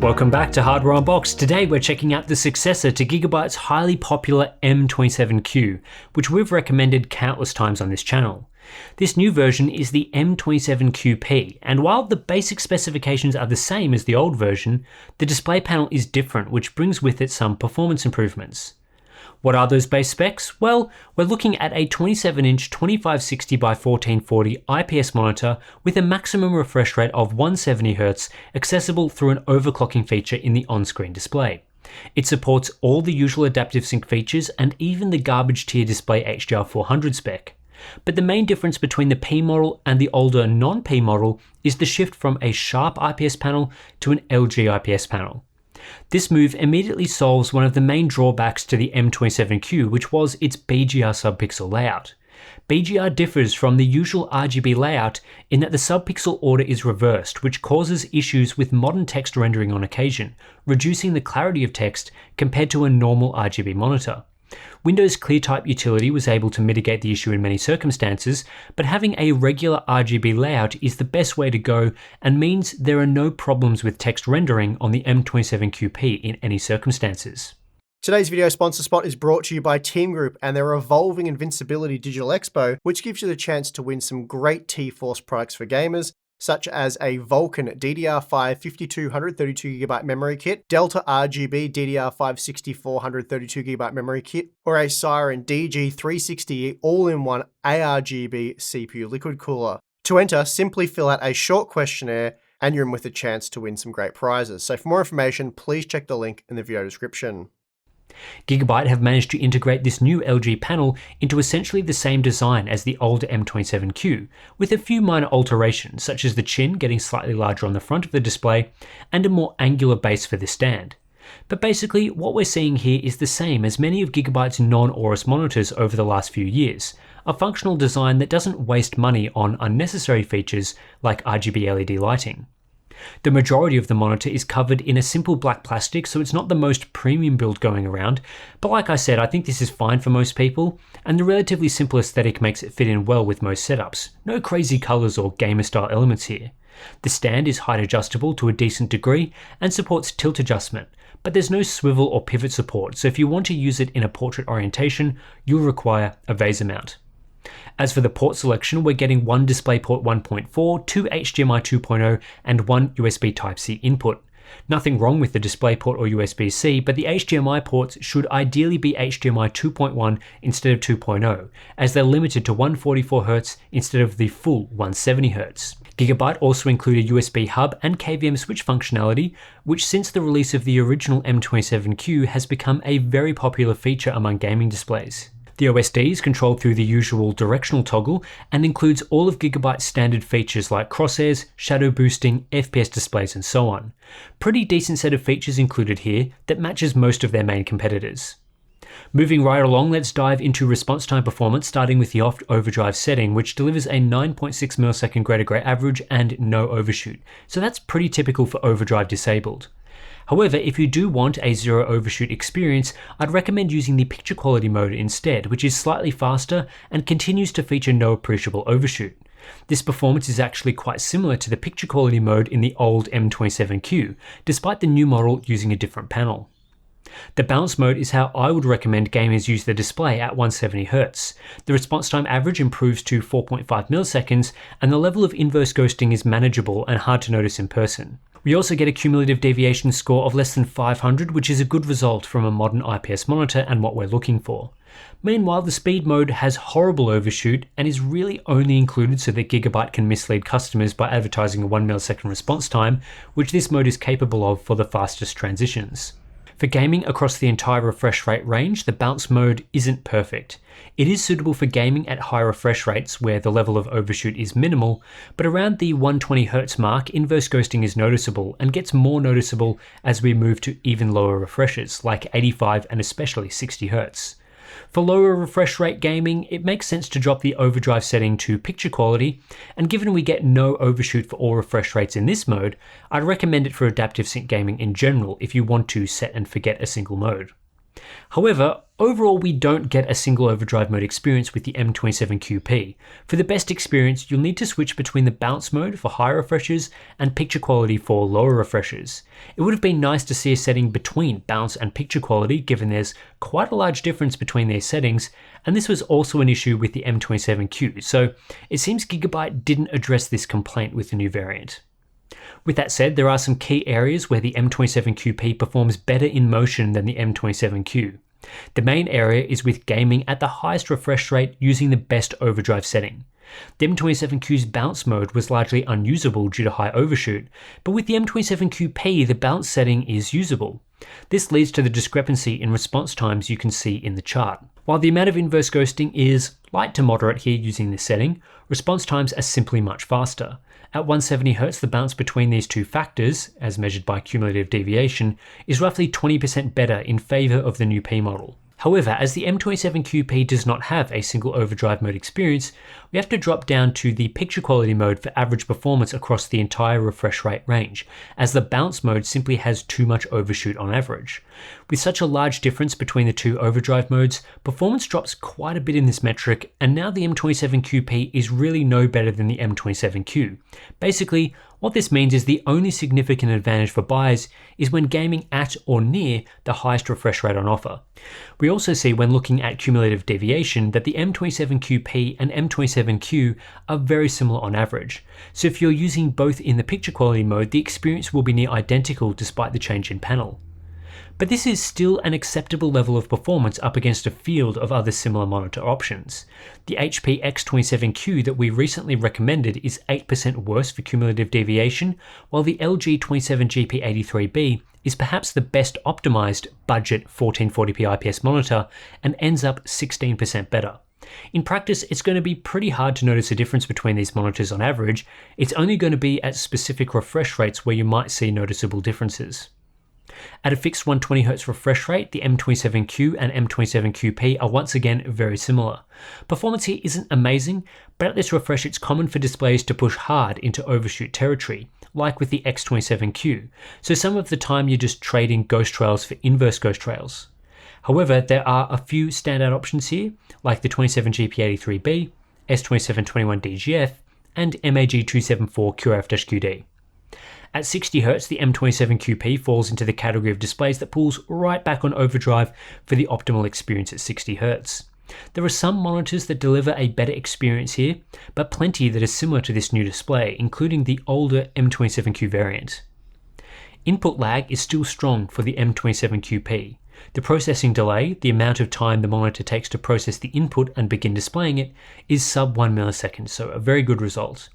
Welcome back to Hardware Unboxed. Today we're checking out the successor to Gigabyte's highly popular M27Q, which we've recommended countless times on this channel. This new version is the M27QP, and while the basic specifications are the same as the old version, the display panel is different, which brings with it some performance improvements. What are those base specs? Well, we're looking at a 27-inch 2560 by 1440 IPS monitor with a maximum refresh rate of 170Hz, accessible through an overclocking feature in the on-screen display. It supports all the usual adaptive sync features and even the garbage tier display HDR400 spec. But the main difference between the P model and the older non-P model is the shift from a Sharp IPS panel to an LG IPS panel. This move immediately solves one of the main drawbacks to the M27Q, which was its BGR subpixel layout. BGR differs from the usual RGB layout in that the subpixel order is reversed, which causes issues with modern text rendering on occasion, reducing the clarity of text compared to a normal RGB monitor. Windows ClearType utility was able to mitigate the issue in many circumstances, but having a regular RGB layout is the best way to go and means there are no problems with text rendering on the M27QP in any circumstances. Today's video sponsor spot is brought to you by Team Group and their Evolving Invincibility Digital Expo, which gives you the chance to win some great T-Force products for gamers, such as a Vulkan DDR5 5200 32GB memory kit, Delta RGB DDR5 6400 32GB memory kit, or a Siren DG360 all-in-one ARGB CPU liquid cooler. To enter, simply fill out a short questionnaire and you're in with a chance to win some great prizes. So for more information, please check the link in the video description. Gigabyte have managed to integrate this new LG panel into essentially the same design as the older M27Q, with a few minor alterations such as the chin getting slightly larger on the front of the display and a more angular base for the stand. But basically what we're seeing here is the same as many of Gigabyte's non-Aorus monitors over the last few years, a functional design that doesn't waste money on unnecessary features like RGB LED lighting. The majority of the monitor is covered in a simple black plastic, so it's not the most premium build going around, but like I said, I think this is fine for most people, and the relatively simple aesthetic makes it fit in well with most setups. No crazy colors or gamer style elements here. The stand is height adjustable to a decent degree and supports tilt adjustment, but there's no swivel or pivot support, so if you want to use it in a portrait orientation, you'll require a VESA mount. As for the port selection, we're getting one DisplayPort 1.4, two HDMI 2.0, and one USB Type-C input. Nothing wrong with the DisplayPort or USB-C, but the HDMI ports should ideally be HDMI 2.1 instead of 2.0, as they're limited to 144Hz instead of the full 170Hz. Gigabyte also included USB hub and KVM switch functionality, which since the release of the original M27Q has become a very popular feature among gaming displays. The OSD is controlled through the usual directional toggle and includes all of Gigabyte's standard features like crosshairs, shadow boosting, FPS displays, and so on. Pretty decent set of features included here that matches most of their main competitors. Moving right along, let's dive into response time performance, starting with the Overdrive setting, which delivers a 9.6 millisecond greater gray average and no overshoot. So that's pretty typical for Overdrive disabled. However, if you do want a zero overshoot experience, I'd recommend using the picture quality mode instead, which is slightly faster and continues to feature no appreciable overshoot. This performance is actually quite similar to the picture quality mode in the old M27Q, despite the new model using a different panel. The balance mode is how I would recommend gamers use the display at 170Hz. The response time average improves to 4.5 milliseconds, and the level of inverse ghosting is manageable and hard to notice in person. We also get a cumulative deviation score of less than 500, which is a good result from a modern IPS monitor and what we're looking for. Meanwhile, the speed mode has horrible overshoot and is really only included so that Gigabyte can mislead customers by advertising a 1 millisecond response time, which this mode is capable of for the fastest transitions. For gaming across the entire refresh rate range, the bounce mode isn't perfect. It is suitable for gaming at high refresh rates where the level of overshoot is minimal, but around the 120Hz mark, inverse ghosting is noticeable and gets more noticeable as we move to even lower refreshes, like 85 and especially 60Hz. For lower refresh rate gaming, it makes sense to drop the overdrive setting to picture quality, and given we get no overshoot for all refresh rates in this mode, I'd recommend it for adaptive sync gaming in general if you want to set and forget a single mode. However, overall we don't get a single overdrive mode experience with the M27QP. For the best experience, you'll need to switch between the bounce mode for higher refreshes and picture quality for lower refreshes. It would have been nice to see a setting between bounce and picture quality, given there's quite a large difference between these settings, and this was also an issue with the M27Q, so it seems Gigabyte didn't address this complaint with the new variant. With that said, there are some key areas where the M27QP performs better in motion than the M27Q. The main area is with gaming at the highest refresh rate using the best overdrive setting. The M27Q's bounce mode was largely unusable due to high overshoot, but with the M27QP the bounce setting is usable. This leads to the discrepancy in response times you can see in the chart. While the amount of inverse ghosting is light to moderate here using this setting, response times are simply much faster. At 170Hz, the bounce between these two factors, as measured by cumulative deviation, is roughly 20% better in favour of the new P model. However, as the M27QP does not have a single overdrive mode experience, we have to drop down to the picture quality mode for average performance across the entire refresh rate range, as the bounce mode simply has too much overshoot on average. With such a large difference between the two overdrive modes, performance drops quite a bit in this metric, and now the M27QP is really no better than the M27Q. Basically, what this means is the only significant advantage for buyers is when gaming at or near the highest refresh rate on offer. We also see when looking at cumulative deviation that the M27QP and M27Q are very similar on average. So if you're using both in the picture quality mode, the experience will be near identical despite the change in panel. But this is still an acceptable level of performance up against a field of other similar monitor options. The HP X27Q that we recently recommended is 8% worse for cumulative deviation, while the LG 27GP83B is perhaps the best optimized budget 1440p IPS monitor and ends up 16% better. In practice, it's going to be pretty hard to notice a difference between these monitors on average. It's only going to be at specific refresh rates where you might see noticeable differences. At a fixed 120Hz refresh rate, the M27Q and M27QP are once again very similar. Performance here isn't amazing, but at this refresh it's common for displays to push hard into overshoot territory, like with the X27Q, so some of the time you're just trading ghost trails for inverse ghost trails. However, there are a few standout options here, like the 27GP83B, S2721DGF, and MAG274 QRF-QD. At 60Hz, the M27QP falls into the category of displays that pulls right back on overdrive for the optimal experience at 60Hz. There are some monitors that deliver a better experience here, but plenty that are similar to this new display, including the older M27Q variant. Input lag is still strong for the M27QP. The processing delay, the amount of time the monitor takes to process the input and begin displaying it, is sub 1 millisecond, so a very good result.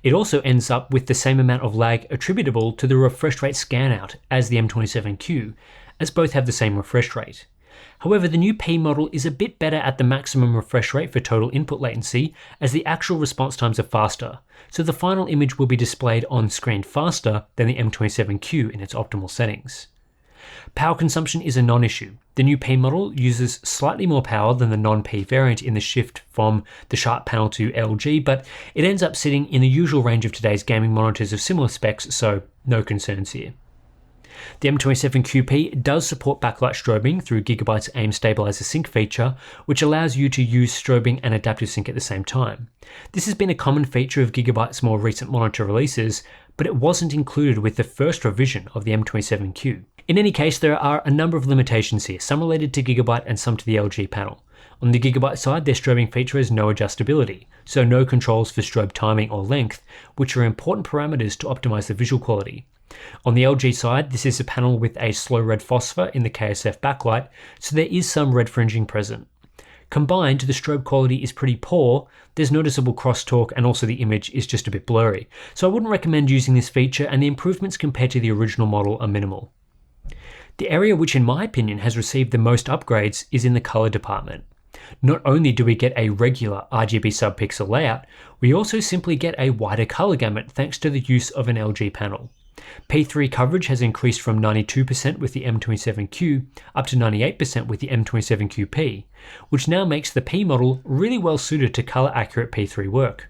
It also ends up with the same amount of lag attributable to the refresh rate scanout as the M27Q, as both have the same refresh rate. However, the new P model is a bit better at the maximum refresh rate for total input latency, as the actual response times are faster, so the final image will be displayed on screen faster than the M27Q in its optimal settings. Power consumption is a non-issue. The new P model uses slightly more power than the non-P variant in the shift from the Sharp panel to LG, but it ends up sitting in the usual range of today's gaming monitors of similar specs, so no concerns here. The M27QP does support backlight strobing through Gigabyte's Aim Stabilizer Sync feature, which allows you to use strobing and adaptive sync at the same time. This has been a common feature of Gigabyte's more recent monitor releases, but it wasn't included with the first revision of the M27Q. In any case, there are a number of limitations here, some related to Gigabyte and some to the LG panel. On the Gigabyte side, their strobing feature has no adjustability, so no controls for strobe timing or length, which are important parameters to optimize the visual quality. On the LG side, this is a panel with a slow red phosphor in the KSF backlight, so there is some red fringing present. Combined, the strobe quality is pretty poor, there's noticeable crosstalk, and also the image is just a bit blurry, so I wouldn't recommend using this feature, and the improvements compared to the original model are minimal. The area which in my opinion has received the most upgrades is in the color department. Not only do we get a regular RGB subpixel layout, we also simply get a wider color gamut thanks to the use of an LG panel. P3 coverage has increased from 92% with the M27Q up to 98% with the M27QP, which now makes the P model really well suited to color accurate P3 work.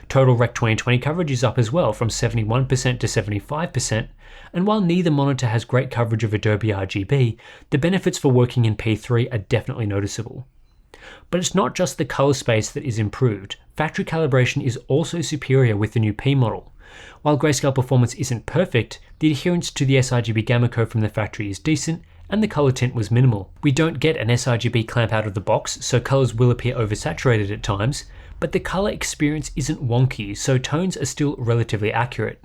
Total Rec 2020 coverage is up as well from 71% to 75%, and while neither monitor has great coverage of Adobe RGB, the benefits for working in P3 are definitely noticeable. But it's not just the color space that is improved, factory calibration is also superior with the new P model. While grayscale performance isn't perfect, the adherence to the sRGB gamma code from the factory is decent, and the color tint was minimal. We don't get an sRGB clamp out of the box, so colors will appear oversaturated at times, but the color experience isn't wonky, so tones are still relatively accurate.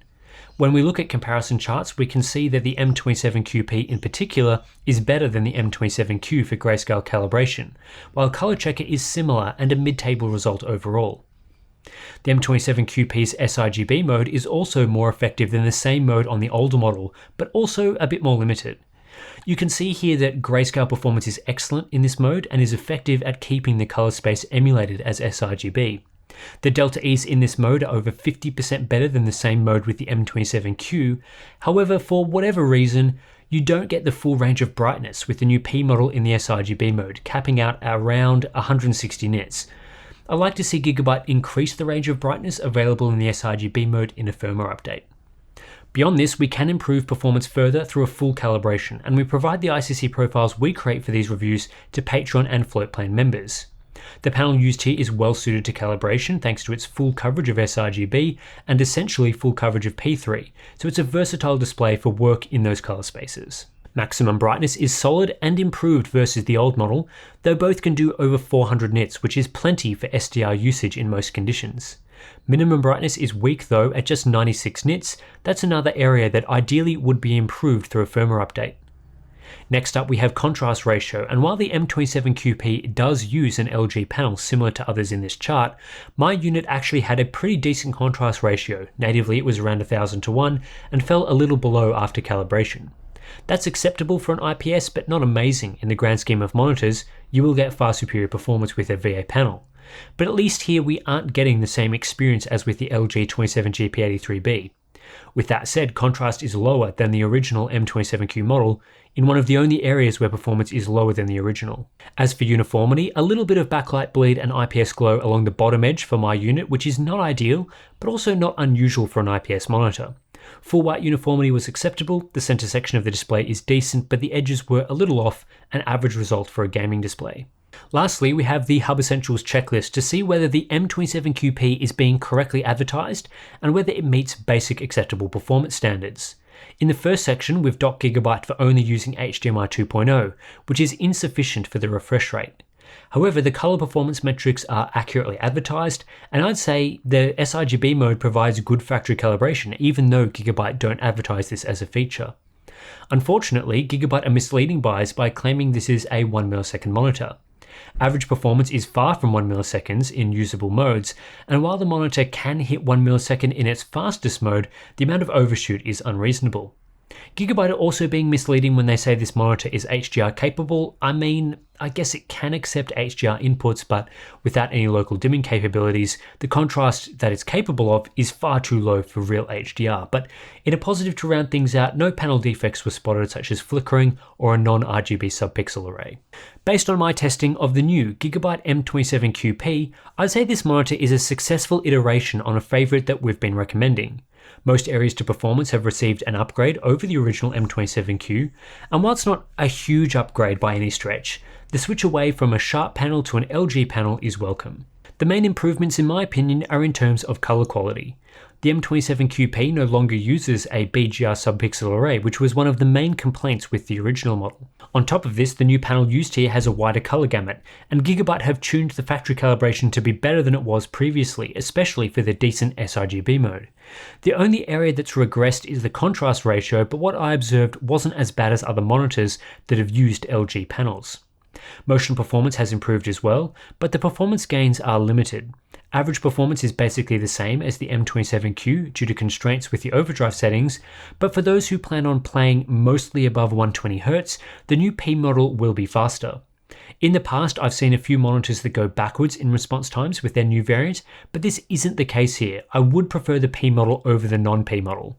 When we look at comparison charts, we can see that the M27QP in particular is better than the M27Q for grayscale calibration, while color checker is similar and a mid-table result overall. The M27QP's sRGB mode is also more effective than the same mode on the older model, but also a bit more limited. You can see here that grayscale performance is excellent in this mode and is effective at keeping the color space emulated as sRGB. The delta E's in this mode are over 50% better than the same mode with the M27Q, however, for whatever reason, you don't get the full range of brightness with the new P model in the sRGB mode, capping out around 160 nits. I'd like to see Gigabyte increase the range of brightness available in the sRGB mode in a firmware update. Beyond this, we can improve performance further through a full calibration, and we provide the ICC profiles we create for these reviews to Patreon and Floatplane members. The panel used here is well suited to calibration thanks to its full coverage of sRGB and essentially full coverage of P3, so it's a versatile display for work in those color spaces. Maximum brightness is solid and improved versus the old model, though both can do over 400 nits, which is plenty for SDR usage in most conditions. Minimum brightness is weak though at just 96 nits. That's another area that ideally would be improved through a firmware update. Next up we have contrast ratio, and while the M27QP does use an LG panel similar to others in this chart, my unit actually had a pretty decent contrast ratio. Natively it was around 1000 to 1 and fell a little below after calibration. That's acceptable for an IPS, but not amazing in the grand scheme of monitors. You will get far superior performance with a VA panel. But at least here we aren't getting the same experience as with the LG 27GP83B. With that said, contrast is lower than the original M27Q model in one of the only areas where performance is lower than the original. As for uniformity, a little bit of backlight bleed and IPS glow along the bottom edge for my unit, which is not ideal, but also not unusual for an IPS monitor. Full white uniformity was acceptable, the center section of the display is decent, but the edges were a little off, an average result for a gaming display. Lastly, we have the Hub Essentials checklist to see whether the M27QP is being correctly advertised and whether it meets basic acceptable performance standards. In the first section, we've docked Gigabyte for only using HDMI 2.0, which is insufficient for the refresh rate. However, the color performance metrics are accurately advertised, and I'd say the sRGB mode provides good factory calibration, even though Gigabyte don't advertise this as a feature. Unfortunately, Gigabyte are misleading buyers by claiming this is a 1 millisecond monitor. Average performance is far from 1 milliseconds in usable modes, and while the monitor can hit 1 millisecond in its fastest mode, the amount of overshoot is unreasonable. Gigabyte are also being misleading when they say this monitor is HDR capable. I mean, I guess it can accept HDR inputs, but without any local dimming capabilities, the contrast that it's capable of is far too low for real HDR. But in a positive to round things out, no panel defects were spotted such as flickering or a non-RGB subpixel array. Based on my testing of the new Gigabyte M27QP, I'd say this monitor is a successful iteration on a favorite that we've been recommending. Most areas to performance have received an upgrade over the original M27Q, and while it's not a huge upgrade by any stretch, the switch away from a Sharp panel to an LG panel is welcome. The main improvements in my opinion are in terms of color quality. The M27QP no longer uses a BGR subpixel array, which was one of the main complaints with the original model. On top of this, the new panel used here has a wider color gamut, and Gigabyte have tuned the factory calibration to be better than it was previously, especially for the decent sRGB mode. The only area that's regressed is the contrast ratio, but what I observed wasn't as bad as other monitors that have used LG panels. Motion performance has improved as well, but the performance gains are limited. Average performance is basically the same as the M27Q due to constraints with the overdrive settings, but for those who plan on playing mostly above 120Hz, the new P model will be faster. In the past, I've seen a few monitors that go backwards in response times with their new variant, but this isn't the case here. I would prefer the P model over the non-P model.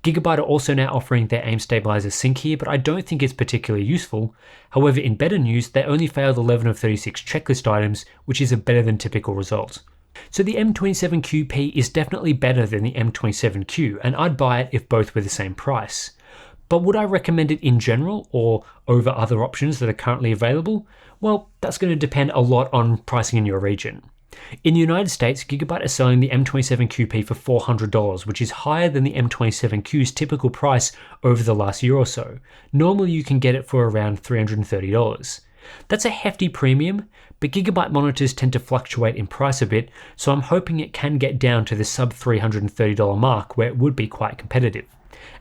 Gigabyte are also now offering their aim stabilizer sync here, but I don't think it's particularly useful. However, in better news, they only failed 11 of 36 checklist items, which is a better than typical result. So the M27QP is definitely better than the M27Q, and I'd buy it if both were the same price. But would I recommend it in general or over other options that are currently available? Well, that's going to depend a lot on pricing in your region. In the United States, Gigabyte is selling the M27QP for $400, which is higher than the M27Q's typical price over the last year or so. Normally you can get it for around $330. That's a hefty premium, but Gigabyte monitors tend to fluctuate in price a bit, so I'm hoping it can get down to the sub $330 mark where it would be quite competitive.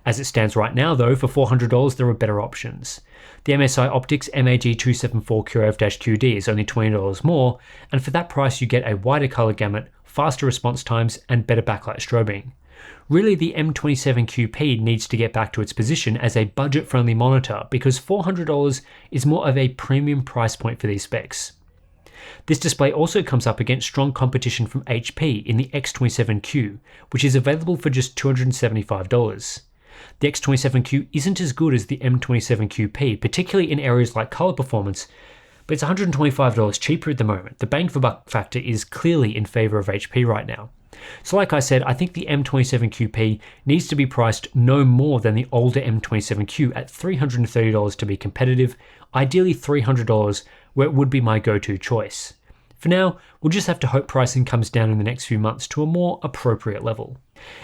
As it stands right now though, for $400 there are better options. The MSI Optics MAG274QF-QD is only $20 more, and for that price you get a wider colour gamut, faster response times, and better backlight strobing. Really, the M27QP needs to get back to its position as a budget-friendly monitor because $400 is more of a premium price point for these specs. This display also comes up against strong competition from HP in the X27Q, which is available for just $275. The X27Q isn't as good as the M27QP, particularly in areas like color performance, but it's $125 cheaper at the moment. The bang for buck factor is clearly in favor of HP right now. So like I said, I think the M27QP needs to be priced no more than the older M27Q at $330 to be competitive, ideally $300 where it would be my go-to choice. For now, we'll just have to hope pricing comes down in the next few months to a more appropriate level.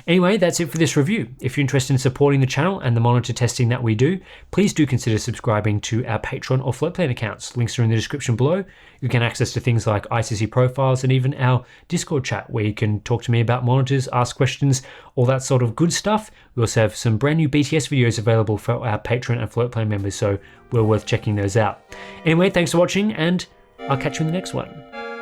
Anyway, that's it for this review. If you're interested in supporting the channel and the monitor testing that we do, please do consider subscribing to our Patreon or Floatplane accounts. Links are in the description below. You can access to things like ICC profiles and even our Discord chat where you can talk to me about monitors, ask questions, all that sort of good stuff. We also have some brand new BTS videos available for our Patreon and Floatplane members, so well worth checking those out. Anyway, thanks for watching and I'll catch you in the next one.